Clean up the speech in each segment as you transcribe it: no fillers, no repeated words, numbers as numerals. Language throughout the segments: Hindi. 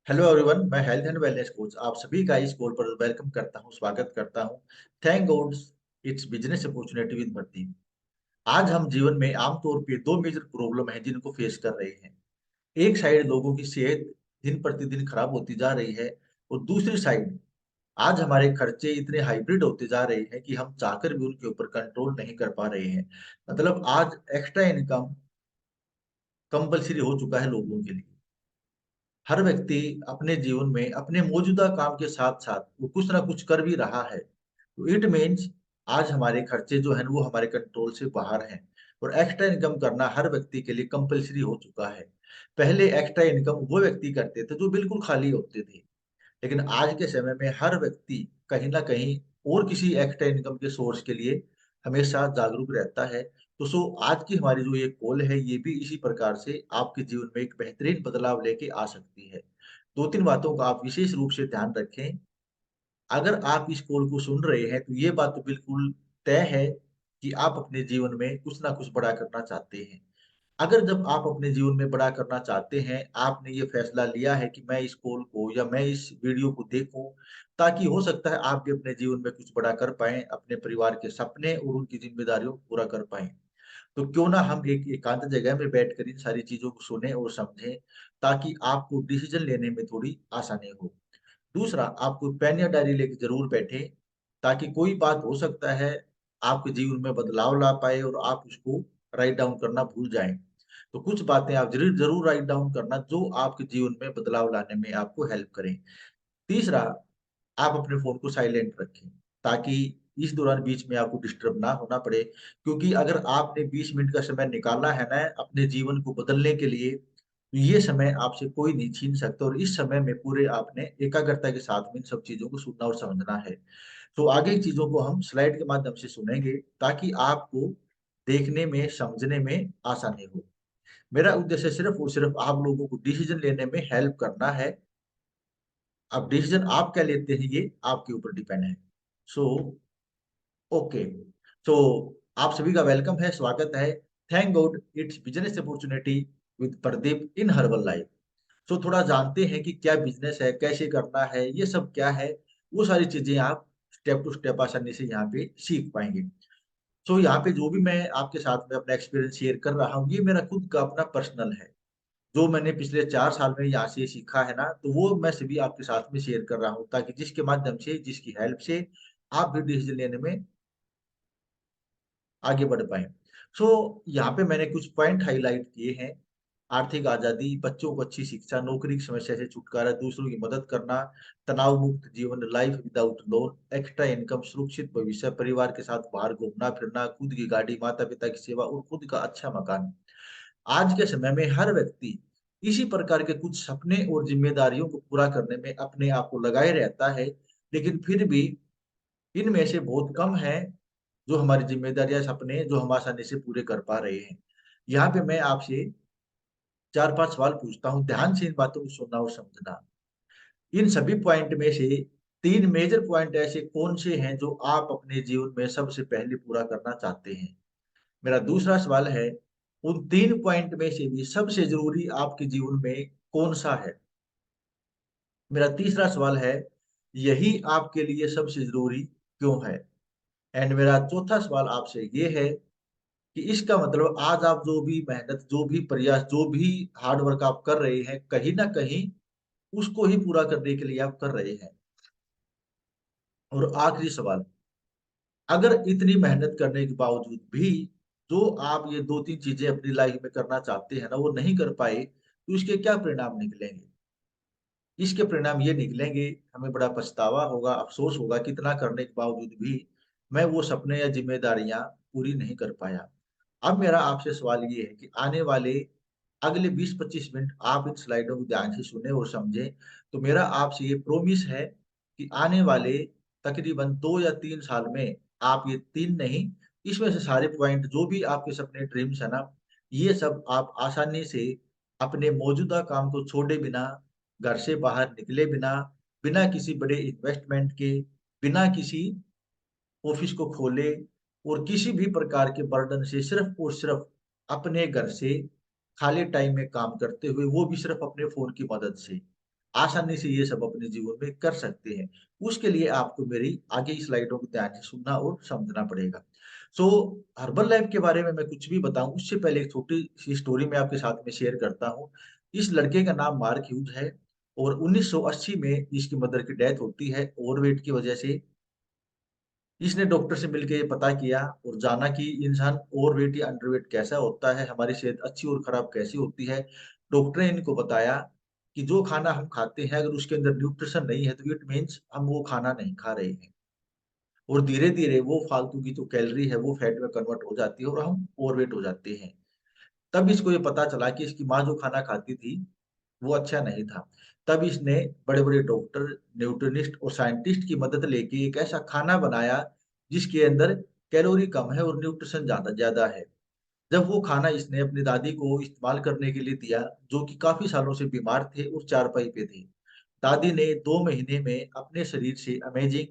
हेलो एवरीवन, मैं हेल्थ एंड वेलनेस कोच आप सभी का इस कॉल पर वेलकम करता हूं, स्वागत करता हूं। Thank God it's business opportunity with Pradeep. आज हम जीवन में आमतौर पे दो मेजर प्रॉब्लम है जिनको फेस कर रहे हैं। एक साइड लोगों की सेहत दिन प्रतिदिन खराब होती जा रही है, और दूसरी साइड आज हमारे खर्चे इतने हाइब्रिड होते जा रहे हैं कि हम चाहकर भी उनके ऊपर कंट्रोल नहीं कर पा रहे हैं। मतलब आज एक्स्ट्रा इनकम कंपलसरी हो चुका है लोगों के लिए। हर व्यक्ति अपने जीवन में अपने मौजूदा काम के साथ साथ वो कुछ ना कुछ कर भी रहा है, तो इट मीन्स आज हमारे खर्चे जो है वो हमारे कंट्रोल से बाहर हैं। और एक्स्ट्रा इनकम करना हर व्यक्ति के लिए कंपलसरी हो चुका है। पहले एक्स्ट्रा इनकम वो व्यक्ति करते थे जो बिल्कुल खाली होते थे, लेकिन आज के समय में हर व्यक्ति कहीं ना कहीं और किसी एक्स्ट्रा इनकम के सोर्स के लिए हमेशा जागरूक रहता है। तो आज की हमारी जो ये कॉल है ये भी इसी प्रकार से आपके जीवन में एक बेहतरीन बदलाव लेके आ सकती है। दो तीन बातों का आप विशेष रूप से ध्यान रखें। अगर आप इस कॉल को सुन रहे हैं तो ये बात तो बिल्कुल तय है कि आप अपने जीवन में कुछ ना कुछ बड़ा करना चाहते हैं। अगर जब आप अपने जीवन में बड़ा करना चाहते हैं, आपने ये फैसला लिया है कि मैं इस कॉल को या मैं इस वीडियो को देखूं, ताकि हो सकता है आप भी अपने जीवन में कुछ बड़ा कर पाएं, अपने परिवार के सपने और उनकी जिम्मेदारियों को पूरा कर पाएं। तो क्यों ना हम एक एकांत जगह में बैठकर इन सारी चीजों को सुने और समझें, ताकि आपको डिसीजन लेने में थोड़ी आसानी हो। दूसरा, आप कोई पेन या डायरी लेके जरूर बैठे, ताकि कोई बात हो सकता है आपके जीवन में बदलाव ला पाए और आप उसको राइट डाउन करना भूल जाएं। तो कुछ बातें आप जरूर जरूर राइट डाउन करना जो आपके जीवन में बदलाव लाने में आपको हेल्प करें। तीसरा, आप अपने फोन को साइलेंट रखें, ताकि इस दौरान बीच में आपको डिस्टर्ब ना होना पड़े। क्योंकि अगर आपने 20 मिनट का समय निकाला है ना अपने जीवन को बदलने के लिए, तो ये समय आपसे कोई नहीं छीन सकता, और इस समय में पूरे आपने एकाग्रता के साथ में इन सब चीजों को सुनना और समझना है। तो आगे की चीजों को हम स्लाइड के माध्यम से सुनेंगे, ताकि आपको देखने में समझने में आसानी हो। मेरा उद्देश्य सिर्फ और सिर्फ आप लोगों को डिसीजन लेने में हेल्प करना है। अब डिसीजन आप क्या लेते हैं ये आपके ऊपर डिपेंड है। सो ओके, तो आप सभी का वेलकम है, स्वागत है। Thank God it's business opportunity with Pradeep in herbal life. तो थोड़ा जानते हैं कि क्या बिजनेस है, कैसे करना है, ये सब क्या है। वो सारी चीजें आप स्टेप टू स्टेप आसानी से यहाँ पे सीख पाएंगे। तो यहाँ पे जो भी मैं आपके साथ में अपना एक्सपीरियंस शेयर कर रहा हूँ, ये मेरा खुद का अपना पर्सनल है। जो मैंने पिछले 4 साल में यहाँ से सीखा है ना, तो वो मैं सभी आपके साथ में शेयर कर रहा हूँ, ताकि जिसके माध्यम से, जिसकी हेल्प से आप भी डिसीजन लेने में आगे बढ़ पाए। सो यहाँ पे मैंने कुछ पॉइंट हाईलाइट किए हैं। आर्थिक आजादी, बच्चों को अच्छी शिक्षा, नौकरी की समस्या से छुटकारा, दूसरों की मदद करना, तनाव मुक्त जीवन, life without loan, extra income, सुरक्षित भविष्य, परिवार के साथ बाहर घूमना फिरना, खुद की गाड़ी, माता पिता की सेवा और खुद का अच्छा मकान। आज के समय में हर व्यक्ति इसी प्रकार के कुछ सपने और जिम्मेदारियों को पूरा करने में अपने आप को लगाए रहता है, लेकिन फिर भी इनमें से बहुत कम है जो हमारी जिम्मेदारियां, सपने जो हम आसानी से पूरे कर पा रहे हैं। यहाँ पे मैं आपसे 4 5 सवाल पूछता हूँ, ध्यान से इन बातों को सुनना और समझना। इन सभी पॉइंट में से तीन मेजर पॉइंट ऐसे कौन से हैं जो आप अपने जीवन में सबसे पहले पूरा करना चाहते हैं। मेरा दूसरा सवाल है, उन तीन पॉइंट में से भी सबसे जरूरी आपके जीवन में कौन सा है। मेरा तीसरा सवाल है, यही आपके लिए सबसे जरूरी क्यों है। एंड मेरा चौथा सवाल आपसे ये है कि इसका मतलब आज आप जो भी मेहनत, जो भी प्रयास, जो भी हार्ड वर्क आप कर रहे हैं, कहीं ना कहीं उसको ही पूरा करने के लिए आप कर रहे हैं। और आखिरी सवाल, अगर इतनी मेहनत करने के बावजूद भी जो आप ये दो तीन चीजें अपनी लाइफ में करना चाहते हैं ना, वो नहीं कर पाए, तो इसके क्या परिणाम निकलेंगे। इसके परिणाम ये निकलेंगे, हमें बड़ा पछतावा होगा, अफसोस होगा कि इतना करने के बावजूद भी मैं वो सपने या जिम्मेदारियां पूरी नहीं कर पाया। अब मेरा आपसे सवाल ये है कि आने वाले अगले 20 25 मिनट आप इन स्लाइडों को ध्यान से सुने और समझें। तो मेरा आपसे ये प्रोमिस है कि आने वाले तकरीबन 2 या 3 साल में आप ये तीन नहीं, इसमें से सारे पॉइंट जो भी आपके सपने, ड्रीम्स है ना, ये सब आप आसानी से अपने मौजूदा काम को छोड़े बिना, घर से बाहर निकले बिना, बिना किसी बड़े इन्वेस्टमेंट के, बिना किसी ऑफिस को खोले और किसी भी प्रकार के बर्डन से, सिर्फ और सिर्फ अपने घर से खाली टाइम में काम करते हुए, वो भी सिर्फ अपने फोन की मदद से, आसानी से ये सब अपने जीवन में कर सकते हैं। उसके लिए आपको मेरी आगे की स्लाइडों को ध्यान से सुनना और समझना पड़ेगा। सो हर्बल लाइफ के बारे में मैं कुछ भी बताऊं उससे पहले एक छोटी सी स्टोरी मैं आपके साथ में शेयर करता हूं। इस लड़के का नाम मार्क ह्यूज है और 1980 में इसकी मदर की डेथ होती है ओवरवेट की वजह से। इसने डॉक्टर से मिलकर ये पता किया और जाना कि इंसान ओवरवेट या अंडरवेट कैसा होता है, हमारी सेहत अच्छी और खराब कैसी होती है। डॉक्टर ने इनको बताया कि जो खाना हम खाते हैं अगर उसके अंदर न्यूट्रिशन नहीं है तो इट मीन्स हम वो खाना नहीं खा रहे हैं। और धीरे धीरे वो फालतू की जो कैलोरी है वो फैट में कन्वर्ट हो जाती है और हम ओवरवेट हो जाते हैं। तब इसको ये पता चला कि इसकी माँ जो खाना खाती थी वो अच्छा नहीं था। तब इसने बड़े बड़े डॉक्टर, न्यूट्रिनिस्ट और साइंटिस्ट की मदद लेके एक ऐसा खाना बनाया जिसके अंदर कैलोरी कम है और न्यूट्रिशन ज्यादा ज्यादा है। जब वो खाना इसने अपनी दादी को इस्तेमाल करने के लिए दिया, जो कि काफी सालों से बीमार थे और चारपाई पे थे, दादी ने 2 महीने में अपने शरीर से अमेजिंग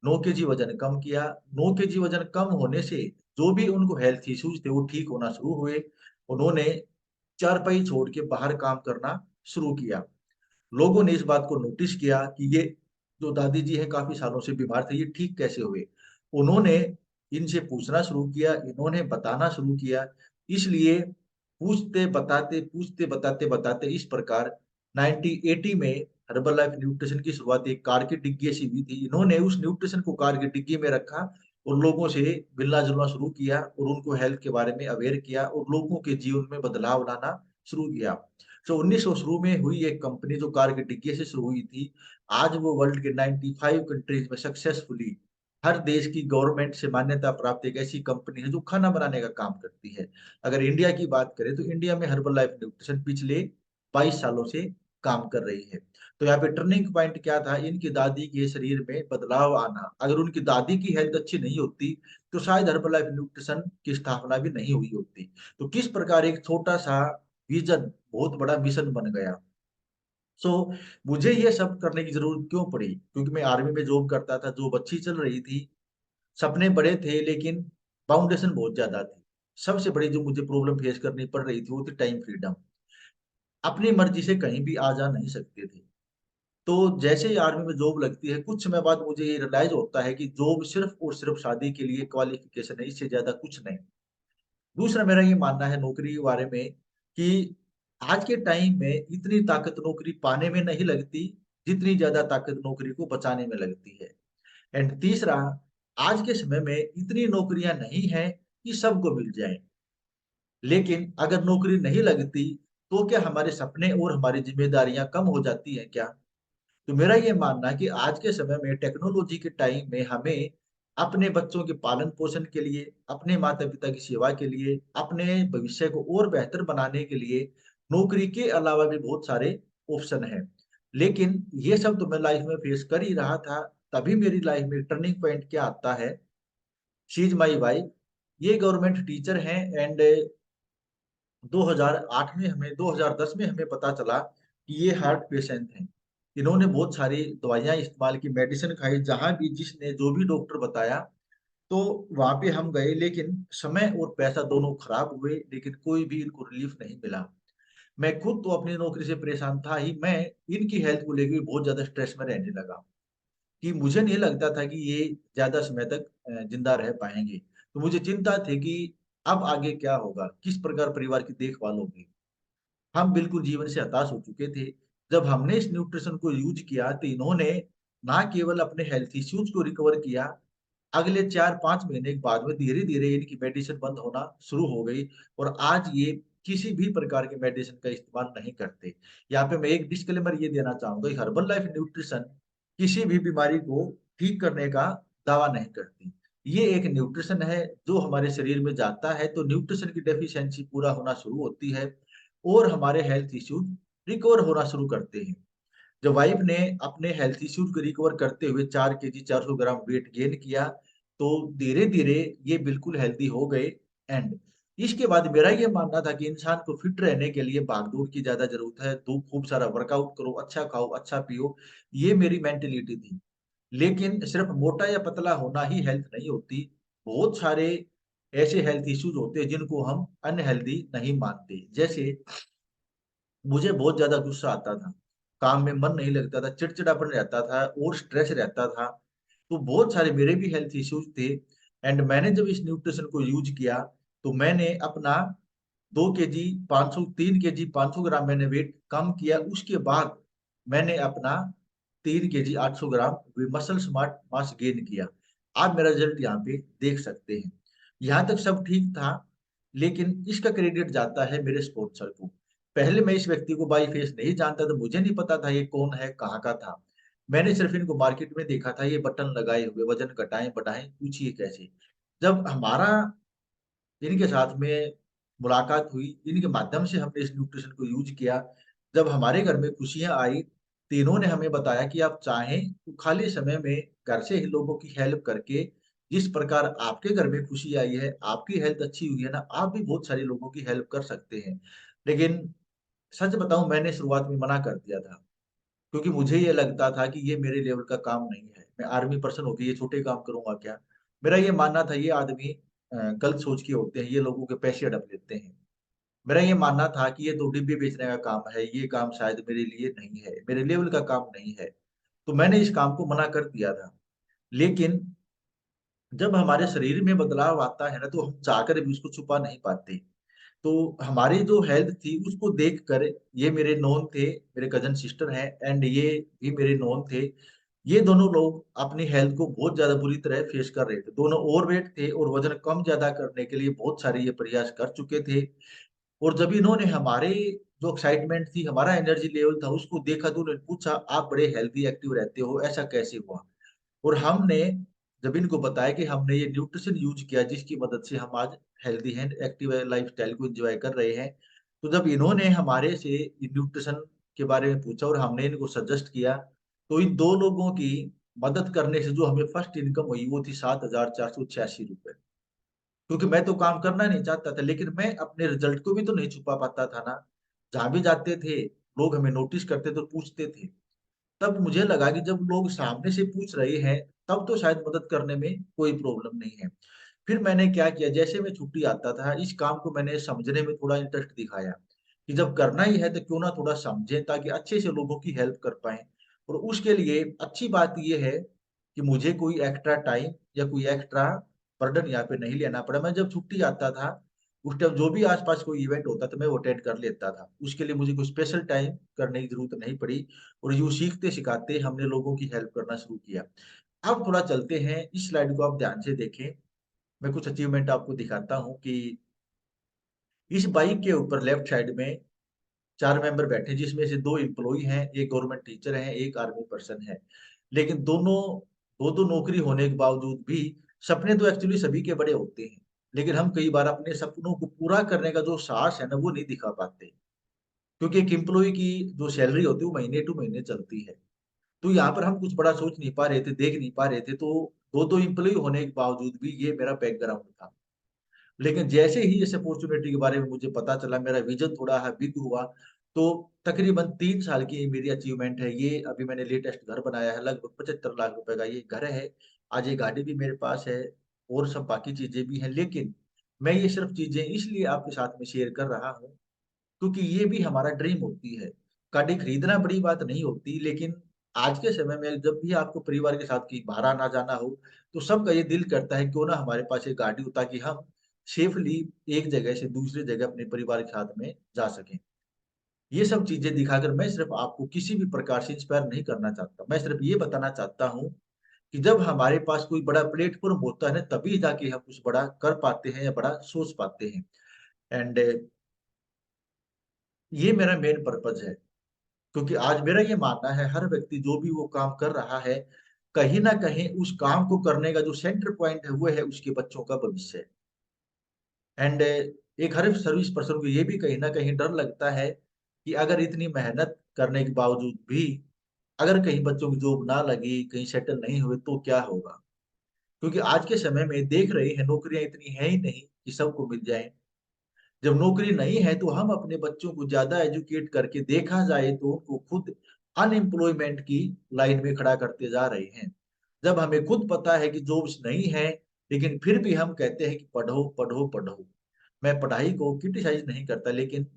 9 kg वजन कम किया। 9 kg वजन कम होने से जो भी उनको हेल्थ इश्यूज थे वो ठीक होना शुरू हुए। उन्होंने चारपाई छोड़ के बाहर काम करना शुरू किया। लोगों ने इस बात को नोटिस किया कि ये जो दादी जी हैं काफी सालों से बीमार थे, ये ठीक कैसे हुए। उन्होंने इनसे पूछना शुरू किया, इन्होंने बताना शुरू किया। इसलिए पूछते बताते बताते इस प्रकार 1980 में हर्बल लाइफ न्यूट्रिशन की शुरुआत एक कार की डिग्गी से हुई थी। इन्होंने उस न्यूट्रिशन को कार की डिग्गी में रखा और लोगों से मिलना जुलना शुरू किया और उनको हेल्थ के बारे में अवेयर किया और लोगों के जीवन में बदलाव लाना शुरू किया। तो 1900 शुरू में हुई एक कंपनी जो कार की डिग्गी से शुरू हुई थी, आज वो वर्ल्ड के 95 कंट्रीज में सक्सेसफुली हर देश की गवर्नमेंट से मान्यता प्राप्त एक ऐसी कंपनी है जो खाना बनाने का काम करती है। अगर इंडिया की बात करें तो इंडिया में हर्बल लाइफ न्यूट्रिशन पिछले 22 सालों से काम कर रही है। तो यहाँ पे टर्निंग पॉइंट क्या था, इनकी दादी के शरीर में बदलाव आना। अगर उनकी दादी की हेल्थ अच्छी नहीं होती तो शायद हर्बल लाइफ न्यूट्रिशन की स्थापना भी नहीं हुई होती। तो किस प्रकार एक छोटा सा विजन बहुत बड़ा मिशन बन गया। सो मुझे ये सब करने की जरूरत क्यों पड़ी, क्योंकि मैं आर्मी में जॉब करता था, जॉब अच्छी चल रही थी, सपने बड़े थे लेकिन बाउंडेशन बहुत ज्यादा थी। सबसे बड़ी जो मुझे प्रॉब्लम फेस करनी पड़ रही थी वो थी टाइम फ्रीडम। अपनी मर्जी से कहीं भी आ जा नहीं सकते थे। तो जैसे ही आर्मी में जॉब लगती है कुछ समय बाद मुझे ये रियलाइज होता है कि जॉब सिर्फ और सिर्फ शादी के लिए क्वालिफिकेशन है, इससे ज्यादा कुछ नहीं। दूसरा मेरा ये मानना है नौकरी के बारे में कि आज के टाइम में इतनी ताकत नौकरी पाने में नहीं लगती जितनी ज्यादा ताकत नौकरी को बचाने में लगती है। एंड तीसरा, आज के समय में इतनी नौकरियां नहीं हैं कि सबको मिल जाए। लेकिन अगर नौकरी नहीं लगती तो क्या हमारे सपने और हमारी जिम्मेदारियां कम हो जाती हैं क्या? तो मेरा ये मानना है कि आज के समय में टेक्नोलॉजी के टाइम में हमें अपने बच्चों के पालन पोषण के लिए, अपने माता पिता की सेवा के लिए, अपने भविष्य को और बेहतर बनाने के लिए नौकरी के अलावा भी बहुत सारे ऑप्शन हैं। लेकिन ये सब तो मैं लाइफ में फेस कर ही रहा था। तभी मेरी लाइफ में टर्निंग पॉइंट क्या आता है, शी इज माई वाइफ। ये गवर्नमेंट टीचर हैं एंड 2008 में हमें 2010 में हमें पता चला कि ये हार्ट पेशेंट हैं। इन्होंने बहुत सारी दवाइयां इस्तेमाल की, मेडिसिन खाई, जहां भी जिसने जो भी डॉक्टर बताया तो वहां पे हम गए, लेकिन समय और पैसा दोनों खराब हुए, लेकिन कोई भी इनको रिलीफ नहीं मिला। मैं खुद तो अपनी नौकरी से परेशान था ही, मैं इनकी हेल्थ को लेकर भी बहुत ज्यादा स्ट्रेस में रहने लगा कि मुझे नहीं लगता था कि ये ज्यादा समय तक जिंदा रह पाएंगे। तो मुझे चिंता थी कि अब आगे क्या होगा, किस प्रकार परिवार की देखभाल होगी। हम बिल्कुल जीवन से हताश हो चुके थे। जब हमने इस न्यूट्रिशन को यूज किया तो इन्होंने ना केवल अपने हेल्थ इश्यूज को रिकवर किया, अगले 4-5 महीने के बाद में धीरे धीरे इनकी मेडिसिन बंद होना शुरू हो गई और आज ये किसी भी प्रकार के मेडिसिन का इस्तेमाल नहीं करते। यहाँ पे मैं एक डिस्क्लेमर ये देना चाहूंगा कि हर्बल लाइफ न्यूट्रिशन किसी भी बीमारी को ठीक करने का दावा नहीं करती। ये एक न्यूट्रिशन है जो हमारे शरीर में जाता है तो न्यूट्रिशन की डेफिशिएंसी पूरा होना शुरू होती है और हमारे हेल्थ इश्यूज रिकवर होना शुरू करते हैं। जब वाइफ ने अपने हेल्थ इश्यूज को रिकवर करते हुए 4 kg 400 ग्राम वेट गेन किया तो धीरे धीरे ये बिल्कुल हेल्दी हो गए। एंड इसके बाद मेरा ये मानना था कि इंसान को फिट रहने के लिए भागदौड़ की ज्यादा जरूरत है, तो खूब सारा वर्कआउट करो, अच्छा खाओ, अच्छा पियो। ये मेरी मेंटेलिटी थी। लेकिन सिर्फ मोटा या पतला होना ही हेल्थ नहीं होती। बहुत सारे ऐसे हेल्थ इश्यूज होते हैं जिनको हम अनहेल्दी नहीं मानते। जैसे मुझे बहुत ज्यादा गुस्सा आता था, काम में मन नहीं लगता था, चिड़चिड़ापन रहता था और स्ट्रेस रहता था। तो बहुत सारे मेरे भी हेल्थ इश्यूज थे। एंड मैंने जब इस न्यूट्रिशन को यूज किया तो मैंने अपना 2 kg 500 3 kg 500 ग्राम मैंने वेट कम किया। उसके बाद मैंने अपना 3 kg 800 ग्राम मसल स्मार्ट मास गेन किया। आप मेरा रिजल्ट यहाँ पे देख सकते हैं। यहाँ तक सब ठीक था, लेकिन इसका क्रेडिट जाता है मेरे स्पॉन्सर को। पहले मैं इस व्यक्ति को बाई फेस नहीं जानता था, मुझे नहीं पता था ये कौन है, कहाँ का था। मैंने सिर्फ इनको मार्केट में देखा था, ये बटन लगाए हुए, वजन घटाएं बढ़ाएं, पूछिए कैसे। जब हमारा इनके साथ में मुलाकात हुई, इनके माध्यम से हमने इस न्यूट्रिशन को यूज किया, जब हमारे घर में खुशियां आई तो इन्होंने हमें बताया कि आप चाहें तो खाली समय में घर से ही लोगों की हेल्प करके, जिस प्रकार आपके घर में खुशी आई है, आपकी हेल्थ अच्छी हुई है ना, आप भी बहुत सारे लोगों की हेल्प कर सकते हैं। लेकिन सच बताऊं, मैंने शुरुआत में मना कर दिया था, क्योंकि मुझे ये लगता था कि ये मेरे लेवल का काम नहीं है। मैं आर्मी पर्सन होकर ये छोटे काम करूंगा क्या। मेरा ये मानना था ये आदमी गलत सोच के होते हैं, ये लोगों के पैसे हड़प लेते हैं। मेरा ये मानना था कि ये तो डिब्बे बेचने का काम है, ये काम शायद मेरे लिए नहीं है, मेरे लेवल का काम नहीं है। तो मैंने इस काम को मना कर दिया था। लेकिन जब हमारे शरीर में बदलाव आता है ना, तो हम चाहकर भी उसको छुपा नहीं पाते। तो हमारी जो हेल्थ थी उसको देख कर, ये मेरे नॉन थे, मेरे कजन सिस्टर हैं, एंड ये भी मेरे नॉन थे। ये दोनों लोग अपनी हेल्थ को बहुत ज्यादा बुरी तरह फेस कर रहे थे। दोनों ओवरवेट थे और वजन कम ज्यादा करने के लिए बहुत सारे ये प्रयास कर चुके थे। और जब इन्होंने हमारे जो एक्साइटमेंट थी, हमारा एनर्जी लेवल था, उसको देखा तो उन्होंने पूछा आप बड़े हेल्दी एक्टिव रहते हो, ऐसा कैसे हुआ। और हमने जब इनको बताया कि हमने ये न्यूट्रिशन यूज किया जिसकी मदद से हम आज हेल्दी हैं, एक्टिव लाइफ स्टाइल को एंजॉय कर रहे हैं, तो जब इन्होंने हमारे से न्यूट्रिशन के बारे में पूछा और हमने इनको सजेस्ट किया, तो इन दो लोगों की मदद करने से जो हमें फर्स्ट इनकम हुई वो थी 7,486 रुपए। क्योंकि मैं तो काम करना नहीं चाहता था, लेकिन मैं अपने रिजल्ट को भी तो नहीं छुपा पाता था ना। जहां भी जाते थे लोग हमें नोटिस करते तो पूछते थे। तब मुझे लगा कि जब लोग सामने से पूछ रहे हैं, तब तो शायद मदद करने में कोई प्रॉब्लम नहीं है। फिर मैंने क्या किया, जैसे मैं छुट्टी आता था, इस काम को मैंने समझने में थोड़ा इंटरेस्ट दिखाया कि जब करना ही है तो क्यों ना थोड़ा समझें, ताकि अच्छे से लोगों की हेल्प कर पाए। और उसके लिए अच्छी बात यह है कि मुझे कोई एक्स्ट्रा टाइम या कोई एक्स्ट्रा बर्डन यहाँ पे नहीं लेना पड़ा। मैं जब छुट्टी आता था, उस टाइम जो भी आसपास कोई इवेंट होता था मैं वो अटेंड कर लेता था। उसके लिए मुझे कोई स्पेशल टाइम करने की जरूरत नहीं पड़ी। और यूँ सीखते सिखाते हमने लोगों की हेल्प करना शुरू किया। अब थोड़ा चलते हैं, इस स्लाइड को आप ध्यान से देखें। मैं कुछ अचीवमेंट आपको दिखाता हूँ कि इस बाइक के ऊपर लेफ्ट साइड में 4 मेंबर बैठे, जिसमें से 2 एम्प्लॉय हैं, एक गवर्नमेंट टीचर है, एक आर्मी पर्सन है। लेकिन दोनों दो दो नौकरी होने के बावजूद भी सपने तो एक्चुअली सभी के बड़े होते हैं, लेकिन हम कई बार अपने सपनों को पूरा करने का जो साहस है ना वो नहीं दिखा पाते। क्योंकि एक एम्प्लॉय की जो सैलरी होती है वो महीने टू महीने चलती है। तो यहाँ पर हम कुछ बड़ा सोच नहीं पा रहे थे, देख नहीं पा रहे थे। तो दो दो एम्प्लॉय होने के बावजूद भी ये मेरा बैकग्राउंड था। लेकिन जैसे ही इस अपॉर्चुनिटी के बारे में मुझे पता चला, मेरा विजन थोड़ा है बिग हुआ। तो तकरीबन 3 साल की मेरी अचीवमेंट है ये। अभी मैंने लेटेस्ट घर बनाया है, लगभग 75 लाख रुपए का ये घर है। आज ये गाड़ी भी मेरे पास है और सब बाकी चीजें भी हैं। लेकिन मैं ये सिर्फ चीजें इसलिए आपके साथ में शेयर कर रहा हूँ क्योंकि ये भी हमारा ड्रीम होती है। गाड़ी खरीदना बड़ी बात नहीं होती, लेकिन आज के समय में जब भी आपको परिवार के साथ कहीं बाहर आना जाना हो, तो सबका ये दिल करता है क्यों ना हमारे पास एक गाड़ी हो, ताकि हम सेफली एक जगह से दूसरी जगह अपने परिवार के साथ में जा सकें। ये सब चीजें दिखाकर मैं सिर्फ आपको किसी भी प्रकार से इंस्पायर नहीं करना चाहता। मैं सिर्फ ये बताना चाहता हूँ कि जब हमारे पास कोई बड़ा प्लेटफॉर्म होता है ना, तभी जाके हम कुछ बड़ा कर पाते हैं या बड़ा सोच पाते हैं। एंड ये मेरा मेन पर्पज है। क्योंकि आज मेरा ये मानना है, हर व्यक्ति जो भी वो काम कर रहा है, कहीं ना कहीं उस काम को करने का जो सेंटर पॉइंट है वो है उसके बच्चों का भविष्य। एंड एक हर सर्विस पर्सन को ये भी कहीं ना कहीं डर लगता है कि अगर इतनी मेहनत करने के बावजूद भी अगर कहीं बच्चों की जॉब ना लगी, कहीं सेटल नहीं हुए तो क्या होगा। क्योंकि आज के समय में देख रहे हैं नौकरियां इतनी है ही नहीं कि सबको मिल जाए। जब नौकरी नहीं है तो हम अपने बच्चों को ज्यादा एजुकेट करके, देखा जाए तो उनको खुद अनएम्प्लॉयमेंट की लाइन में खड़ा करते जा रहे हैं। जब हमें खुद पता है कि जॉब्स नहीं है, लेकिन फिर भी हम कहते हैं कि पढ़ो पढ़ो पढ़ो। मैं पढ़ाई को क्रिटिसाइज नहीं करता, लेकिन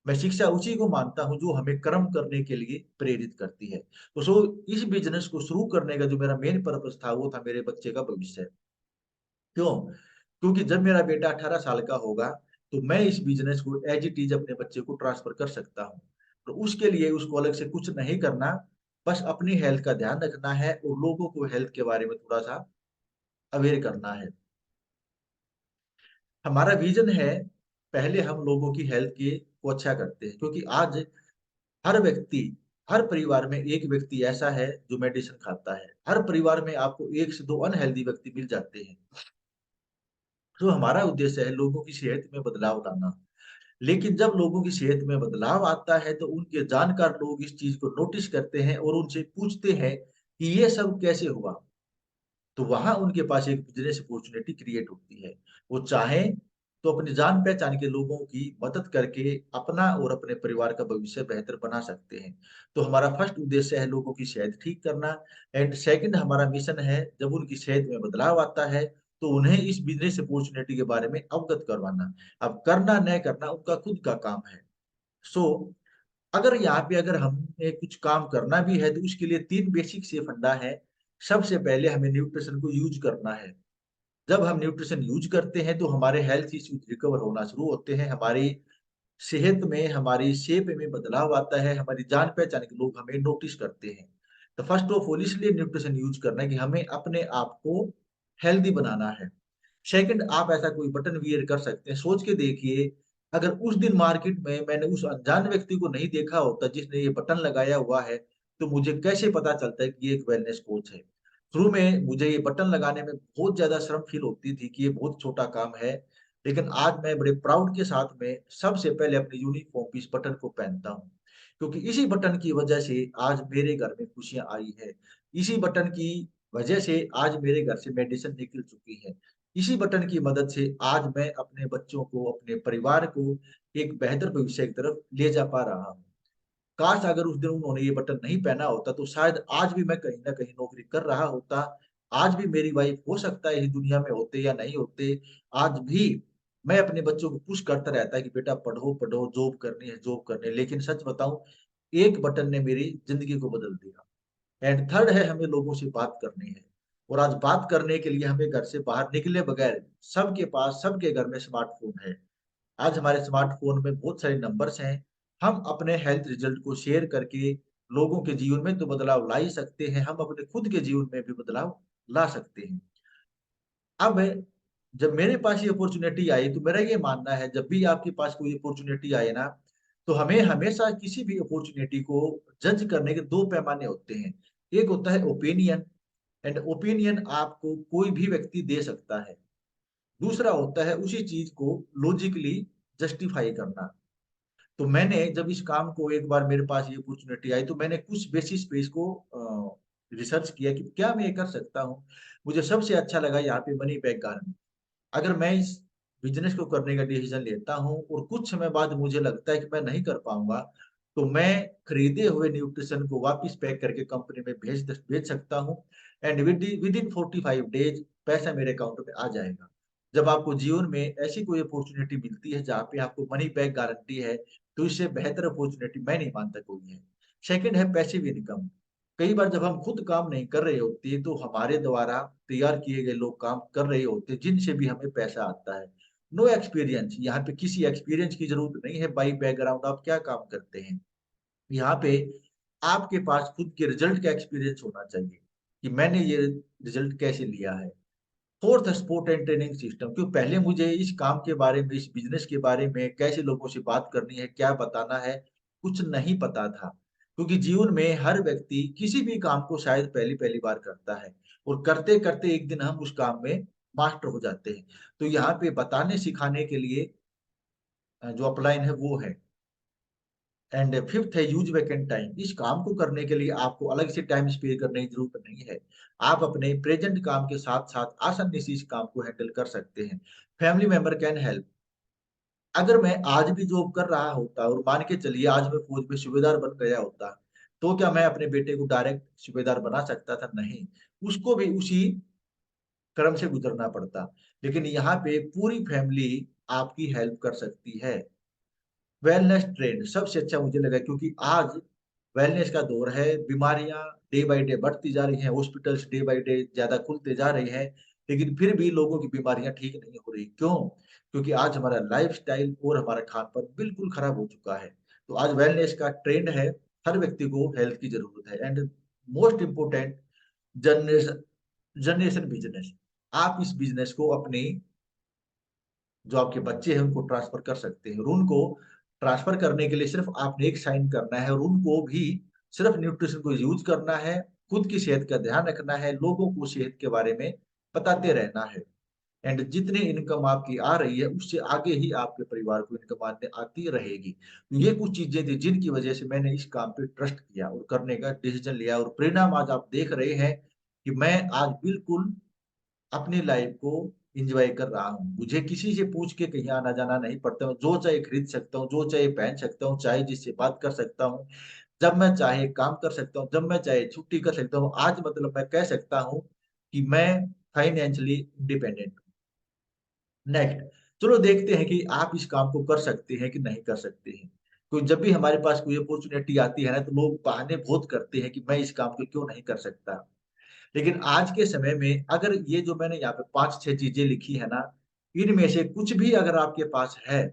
मैं शिक्षा उसी को मानता हूँ जो हमें कर्म करने के लिए प्रेरित करती है। तो इस बिजनेस को शुरू करने का जो मेरा मेन पर्पस था वो था मेरे बच्चे का भविष्य। क्यों? क्योंकि जब मेरा बेटा 18 साल का होगा तो मैं इस बिजनेस को एज इट इज अपने बच्चे को ट्रांसफर कर सकता हूँ। तो उसके लिए उसको अलग से कुछ नहीं करना, बस अपनी हेल्थ का ध्यान रखना है और लोगों को हेल्थ के बारे में थोड़ा सा अवेयर करना है। हमारा विजन है, पहले हम लोगों की हेल्थ की को अच्छा करते हैं, क्योंकि आज हर व्यक्ति, हर परिवार में एक व्यक्ति ऐसा है जो मेडिसिन खाता है। हर परिवार में आपको एक से दो अनहेल्दी व्यक्ति मिल जाते हैं। तो हमारा उद्देश्य है लोगों की सेहत में बदलाव लाना। लेकिन जब लोगों की सेहत में बदलाव आता है तो उनके जानकार लोग इस चीज को नोटिस करते हैं और उनसे पूछते हैं कि ये सब कैसे हुआ। तो वहां उनके पास एक बिजनेस अपॉर्चुनिटी क्रिएट होती है। वो चाहे तो अपनी जान पहचान के लोगों की मदद करके अपना और अपने परिवार का भविष्य बेहतर बना सकते हैं। तो हमारा फर्स्ट उद्देश्य है लोगों की सेहत ठीक करना। एंड सेकंड हमारा मिशन है, जब उनकी सेहत में बदलाव आता है तो उन्हें इस बिजनेस अपॉर्चुनिटी के बारे में अवगत करवाना। अब करना न करना उनका खुद का काम है। सो अगर यहाँ पे अगर हमें कुछ काम करना भी है तो उसके लिए तीन बेसिक से फंडा है। सबसे पहले हमें न्यूट्रिशन को यूज करना है। जब हम न्यूट्रिशन यूज करते हैं तो हमारे हेल्थ इश्यूज रिकवर होना शुरू होते हैं, हमारी सेहत में, हमारी शेप में बदलाव आता है, हमारी जान पहचान के लोग हमें नोटिस करते हैं। तो फर्स्ट ऑफ ऑल इसलिए न्यूट्रिशन यूज करना है कि हमें अपने आप को हेल्दी बनाना है। सेकंड, आप ऐसा कोई बटन वियर कर सकते हैं। सोच के देखिए, अगर उस दिन मार्केट में मैंने उस अनजान व्यक्ति को नहीं देखा होता जिसने ये बटन लगाया हुआ है, तो मुझे कैसे पता चलता है कि ये एक वेलनेस कोच है। शुरू में मुझे ये बटन लगाने में बहुत ज्यादा शर्म फील होती थी कि ये बहुत छोटा काम है। लेकिन आज मैं बड़े प्राउड के साथ में सबसे पहले अपने यूनिफॉर्म पे इस बटन को पहनता हूँ, क्योंकि इसी बटन की वजह से आज मेरे घर में खुशियां आई है। इसी बटन की वजह से आज मेरे घर से मेडिसिन निकल चुकी है। इसी बटन की मदद से आज मैं अपने बच्चों को, अपने परिवार को एक बेहतर भविष्य की तरफ ले जा पा रहा हूँ। काश अगर उस दिन उन्होंने ये बटन नहीं पहना होता तो शायद आज भी मैं कहीं ना कहीं नौकरी कर रहा होता। आज भी मेरी वाइफ हो सकता है इस दुनिया में होते या नहीं होते। आज भी मैं अपने बच्चों को पुश करता रहता है कि बेटा पढ़ो पढ़ो, जॉब करनी है जॉब करनी है। लेकिन सच बताऊं, एक बटन ने मेरी जिंदगी को बदल दिया। एंड थर्ड है, हमें लोगों से बात करनी है। और आज बात करने के लिए हमें घर से बाहर निकले बगैर सबके पास, सबके घर में स्मार्टफोन है। आज हमारे स्मार्टफोन में बहुत सारे नंबर्स हैं। हम अपने हेल्थ रिजल्ट को शेयर करके लोगों के जीवन में तो बदलाव ला ही सकते हैं, हम अपने खुद के जीवन में भी बदलाव ला सकते हैं। अब जब मेरे पास ये अपॉर्चुनिटी आई तो मेरा ये मानना है, जब भी आपके पास कोई अपॉर्चुनिटी आए ना, तो हमें हमेशा किसी भी अपॉर्चुनिटी को जज करने के दो पैमाने होते हैं। एक होता है ओपिनियन, एंड ओपिनियन आपको कोई भी व्यक्ति दे सकता है। दूसरा होता है उसी चीज को लॉजिकली जस्टिफाई करना। तो मैंने जब इस काम को, एक बार मेरे पास ये अपॉर्चुनिटी आई तो मैंने कुछ बेसिस पे इसको रिसर्च किया कि क्या मैं ये कर सकता हूँ। मुझे सबसे अच्छा लगा यहाँ पे मनी बैक गारंटी। अगर मैं इस बिजनेस को करने का डिसीजन लेता हूँ और कुछ समय बाद मुझे लगता है कि मैं नहीं कर पाऊंगा, तो मैं खरीदे हुए न्यूट्रिशन को वापस पैक करके कंपनी में भेज सकता हूँ। एंड विद इन 45 डेज पैसा मेरे अकाउंट में आ जाएगा। जब आपको जीवन में ऐसी कोई अपॉर्चुनिटी मिलती है जहाँ पे आपको मनी बैक गारंटी है, तो इससे बेहतर अपॉर्चुनिटी मैं नहीं मानता कोई है। सेकंड है पैसिव इनकम। कई बार जब हम खुद काम नहीं कर रहे होते तो हमारे द्वारा तैयार किए गए लोग काम कर रहे होते जिनसे भी हमें पैसा आता है। नो एक्सपीरियंस, यहाँ पे किसी एक्सपीरियंस की जरूरत नहीं है। बाई बैकग्राउंड आप क्या काम करते हैं, यहाँ पे आपके पास खुद के रिजल्ट का एक्सपीरियंस होना चाहिए कि मैंने ये रिजल्ट कैसे लिया है। Fourth, support and training system. क्यों, पहले मुझे इस काम के बारे में, इस बिजनेस के बारे में, कैसे लोगों से बात करनी है, क्या बताना है, कुछ नहीं पता था। क्योंकि जीवन में हर व्यक्ति किसी भी काम को शायद पहली पहली बार करता है, और करते करते एक दिन हम उस काम में मास्टर हो जाते हैं। तो यहाँ पे बताने सिखाने के लिए जो अपलाइन है वो है। एंड फिफ्थ है यूज वैकेंट टाइम। इस काम को करने के लिए आपको अलग से टाइम स्पेयर करने की जरूरत नहीं है। आप अपने प्रेजेंट काम के साथ साथ आसानी से इस काम को हैंडल कर सकते हैं। Family member can help. अगर मैं आज भी जॉब कर रहा होता और मान के चलिए आज मैं फौज में सूबेदार बन गया होता, तो क्या मैं अपने बेटे को डायरेक्ट सूबेदार बना सकता था? नहीं, उसको भी उसी क्रम से गुजरना पड़ता। लेकिन यहाँ पे पूरी फैमिली आपकी हेल्प कर सकती है। वेलनेस ट्रेंड सबसे अच्छा मुझे लगा, क्योंकि आज वेलनेस का दौर है। बीमारियां डे बाय डे बढ़ती जा रही हैं, हॉस्पिटल्स डे बाय डे ज्यादा खुलते जा रहे हैं, लेकिन फिर भी लोगों की बीमारियां ठीक नहीं हो रही। क्यों? क्योंकि आज हमारा लाइफस्टाइल और हमारा खान पान बिल्कुल खराब हो चुका है। तो आज वेलनेस का ट्रेंड है, हर व्यक्ति को हेल्थ की जरूरत है। And most important, generation generation business. आप इस बिजनेस को अपनी, जो आपके बच्चे हैं उनको ट्रांसफर कर सकते हैं, और उनको ट्रांसफर करने के लिए सिर्फ आपने एक साइन करना है, और उनको भी सिर्फ न्यूट्रिशन को यूज करना है। खुद की सेहत का ध्यान रखना है, लोगों को सेहत के बारे में बताते रहना है। एंड जितनी इनकम आपकी आ रही है उससे आगे ही आपके परिवार को इनकम आने आती रहेगी। तो ये कुछ चीजें थी जिनकी वजह से मैंने इस काम पे ट्रस्ट किया और करने का डिसीजन लिया, और परिणाम आज आप देख रहे हैं कि मैं आज बिल्कुल अपनी लाइफ को एंजॉय कर रहा हूँ। मुझे किसी से पूछ के कहीं आना जाना नहीं पड़ता। मैं जो चाहे खरीद सकता हूँ, जो चाहे पहन सकता हूँ, चाहे जिससे बात कर सकता हूँ, जब मैं चाहे काम कर सकता हूँ, जब मैं चाहे छुट्टी कर सकता हूँ। आज मतलब मैं कह सकता हूँ कि मैं फाइनेंशियली इंडिपेंडेंट हूँ। नेक्स्ट, चलो देखते हैं कि आप इस काम को कर सकते हैं कि नहीं कर सकते हैं। तो जब भी हमारे पास कोई अपॉर्चुनिटी आती है ना, तो लोग बहाने बहुत करते हैं कि मैं इस काम को क्यों नहीं कर सकता। लेकिन आज के समय में अगर ये जो मैंने यहाँ पे 5-6 चीजें लिखी है ना, इनमें से कुछ भी अगर आपके पास है,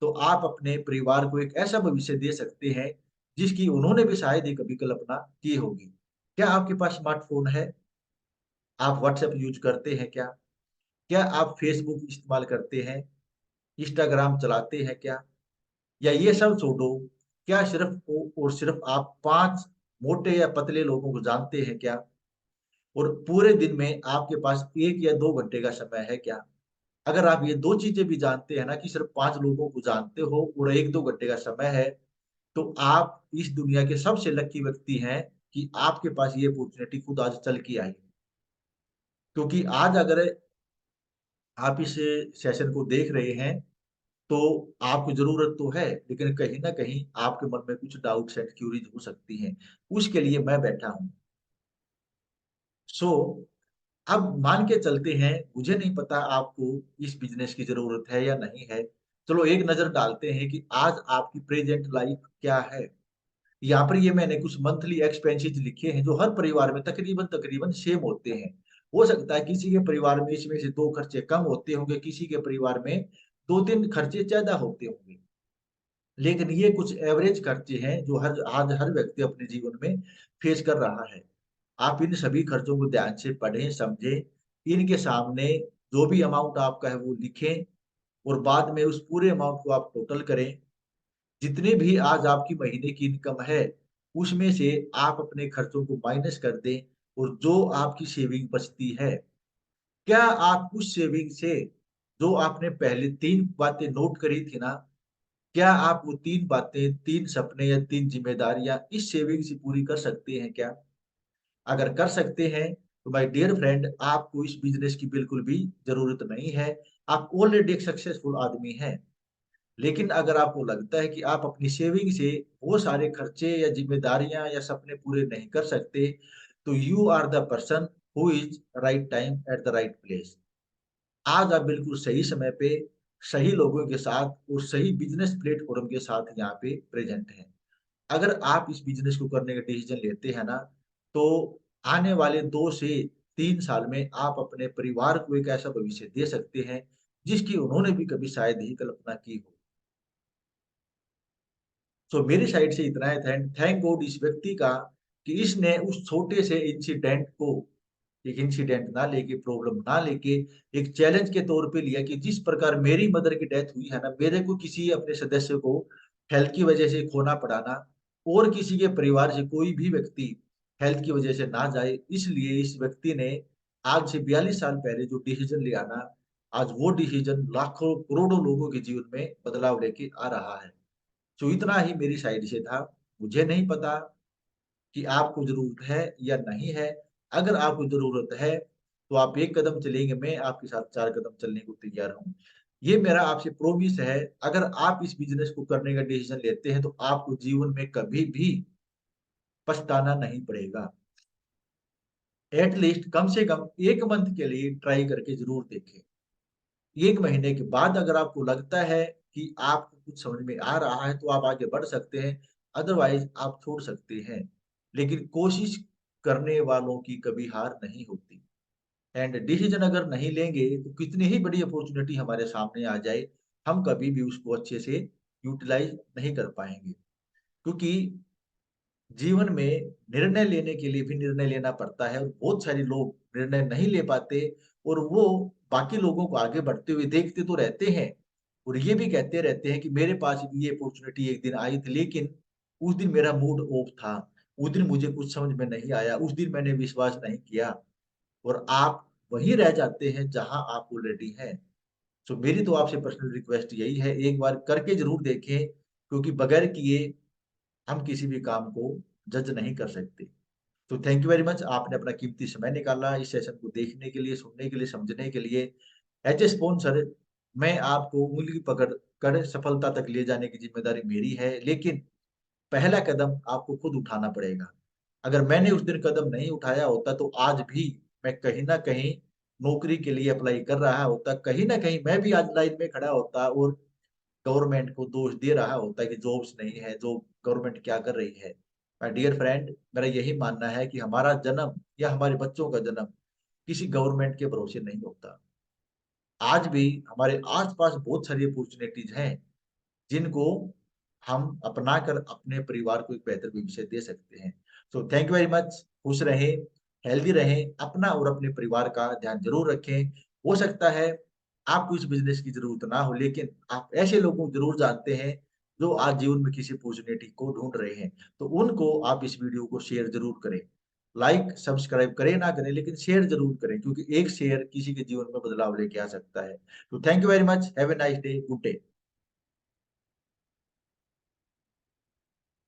तो आप अपने परिवार को एक ऐसा भविष्य दे सकते हैं जिसकी उन्होंने भी शायद ही कभी कल्पना की होगी। क्या आपके पास स्मार्टफोन है? आप व्हाट्सएप यूज करते हैं क्या? क्या आप फेसबुक इस्तेमाल करते हैं? इंस्टाग्राम चलाते हैं क्या? या ये सब छोड़ो, क्या सिर्फ और सिर्फ आप 5 मोटे या पतले लोगों को जानते हैं क्या? और पूरे दिन में आपके पास 1 या 2 घंटे का समय है क्या? अगर आप ये 2 चीजें भी जानते हैं ना, कि सिर्फ 5 लोगों को जानते हो और 1-2 घंटे का समय है, तो आप इस दुनिया के सबसे लकी व्यक्ति हैं कि आपके पास ये अपॉर्चुनिटी खुद आज चल के आई। क्योंकि आज अगर आप इस सेशन को देख रहे हैं, तो आपको जरूरत तो है, लेकिन कहीं ना कहीं आपके मन में कुछ डाउट्स एंड क्यूरीज हो सकती हैं। उसके लिए मैं बैठा हूँ। सो अब मान के चलते हैं, मुझे नहीं पता आपको इस बिजनेस की जरूरत है या नहीं है। चलो एक नजर डालते हैं कि आज आपकी प्रेजेंट लाइफ क्या है। यहाँ पर ये मैंने कुछ मंथली एक्सपेंसेस लिखे हैं जो हर परिवार में तकरीबन तकरीबन सेम होते हैं। हो सकता है किसी के परिवार में इसमें से 2 खर्चे कम होते होंगे, किसी के परिवार में 2-3 खर्चे ज्यादा होते होंगे, लेकिन ये कुछ एवरेज खर्चे हैं जो हर आज हर व्यक्ति अपने जीवन में फेस कर रहा है। आप इन सभी खर्चों को ध्यान से पढ़ें, समझें, इनके सामने जो भी अमाउंट आपका है वो लिखें, और बाद में उस पूरे अमाउंट को आप टोटल करें। जितने भी आज आपकी महीने की इनकम है, उसमें से आप अपने खर्चों को माइनस कर दें, और जो आपकी सेविंग बचती है, क्या आप उस सेविंग से, जो आपने पहले 3 बातें नोट करी थी ना, क्या आप वो 3 बातें, 3 सपने या 3 जिम्मेदारियां इस सेविंग से पूरी कर सकते हैं क्या? अगर कर सकते हैं, तो माय डियर फ्रेंड, आपको इस बिजनेस की बिल्कुल भी जरूरत नहीं है। आप ऑलरेडी एक सक्सेसफुल आदमी हैं। लेकिन अगर आपको लगता है कि आप अपनी सेविंग से वो सारे खर्चे या जिम्मेदारियां या सपने पूरे नहीं कर सकते, तो you are the person who is right time at the right place. आज आप बिल्कुल सही समय पे, सही लोगों के साथ और सही बिजनेस प्लेटफॉर्म के साथ यहाँ पे प्रेजेंट हैं। अगर आप इस बिजनेस को करने का डिसीजन लेते हैं ना, तो आने वाले 2 से 3 साल में आप अपने परिवार को एक ऐसा भविष्य दे सकते हैं जिसकी उन्होंने भी कभी शायद ही कल्पना की हो। सो मेरी साइड से इतना है। थैंक गॉड इस व्यक्ति का, कि इसने उस छोटे से इंसिडेंट को एक इंसिडेंट ना लेके, प्रॉब्लम ना लेके, एक चैलेंज के तौर पे लिया, कि जिस प्रकार मेरी मदर की डेथ हुई है ना, मेरे को किसी अपने सदस्य को हेल्थ की वजह से खोना पड़ा ना, और किसी के परिवार से कोई भी व्यक्ति हेल्थ की वजह से ना जाए, इसलिए इस व्यक्ति ने आज से 42 साल पहले जो डिसीजन लिया ना, आज वो डिसीजन लाखों करोड़ों लोगों के जीवन में बदलाव लेके आ रहा है। तो इतना ही मेरी साइड से था। मुझे नहीं पता कि आपको जरूरत है या नहीं है। अगर आपको जरूरत है, तो आप 1 कदम चलेंगे, मैं आपके साथ 4 कदम चलने को तैयार हूँ। ये मेरा आपसे प्रोमिस है। अगर आप इस बिजनेस को करने का डिसीजन लेते हैं, तो आपको जीवन में कभी भी पछताना नहीं पड़ेगा। एटलीस्ट कम से कम 1 मंथ के लिए ट्राई करके जरूर देखें। 1 महीने के बाद अगर आपको लगता है कि आपको कुछ समझ में आ रहा है तो आप आगे बढ़ सकते हैं, अदरवाइज आप छोड़ सकते हैं। लेकिन कोशिश करने वालों की कभी हार नहीं होती। एंड डिसीजन अगर नहीं लेंगे तो कितनी ही बड़ी अपॉर्चुनिटी हमारे सामने आ जाए, हम कभी भी उसको अच्छे से यूटिलाइज नहीं कर पाएंगे। क्योंकि जीवन में निर्णय लेने के लिए भी निर्णय लेना पड़ता है और बहुत सारे लोग निर्णय नहीं ले पाते और वो बाकी लोगों को आगे बढ़ते हुए देखते तो रहते हैं और ये भी कहते रहते हैं कि मेरे पास भी ये अपॉर्चुनिटी एक दिन आई थी, लेकिन उस दिन मेरा मूड ऑफ था, उस दिन मुझे कुछ समझ में नहीं आया, उस दिन मैंने विश्वास नहीं किया और आप वहीं रह जाते हैं जहां आप ऑलरेडी हैं। तो मेरी तो आपसे पर्सनल रिक्वेस्ट यही है, एक बार करके जरूर देखें, क्योंकि बगैर किए हम किसी भी काम को जज नहीं कर सकते। तो थैंक यू वेरी मच, आपने अपना कीमती समय निकाला इस सेशन को देखने के लिए, सुनने के लिए, समझने के लिए। एज ए स्पॉन्सर मैं आपको उंगली पकड़ कर सफलता तक ले जाने की जिम्मेदारी मेरी है, लेकिन पहला कदम आपको खुद उठाना पड़ेगा। अगर मैंने उस दिन कदम नहीं उठाया होता तो आज भी मैं कहीं ना कहीं नौकरी के लिए अप्लाई कर रहा होता, कहीं ना कहीं मैं भी आज लाइन में खड़ा होता और गवर्नमेंट को दोष दे रहा होता है कि जॉब्स नहीं है, जो गवर्नमेंट क्या कर रही है। माय डियर फ्रेंड, मेरा यही मानना है कि हमारा जन्म या हमारे बच्चों का जन्म किसी गवर्नमेंट के भरोसे नहीं होता। आज भी हमारे आसपास बहुत सारी अपॉर्चुनिटीज हैं जिनको हम अपनाकर अपने परिवार को एक बेहतर भविष्य दे सकते हैं। So thank you very much, खुश रहें, हेल्दी रहें, अपना और अपने परिवार का ध्यान जरूर रखें। हो सकता है आपको इस बिजनेस की जरूरत ना हो, लेकिन आप ऐसे लोगों को जरूर जानते हैं जो आज जीवन में किसी अपॉर्चुनिटी को ढूंढ रहे हैं, तो उनको आप इस वीडियो को शेयर जरूर करें। लाइक सब्सक्राइब करें ना करें, लेकिन शेयर जरूर करें, क्योंकि एक शेयर किसी के जीवन में बदलाव लेके आ सकता है। तो thank you very much, have a nice day, good day.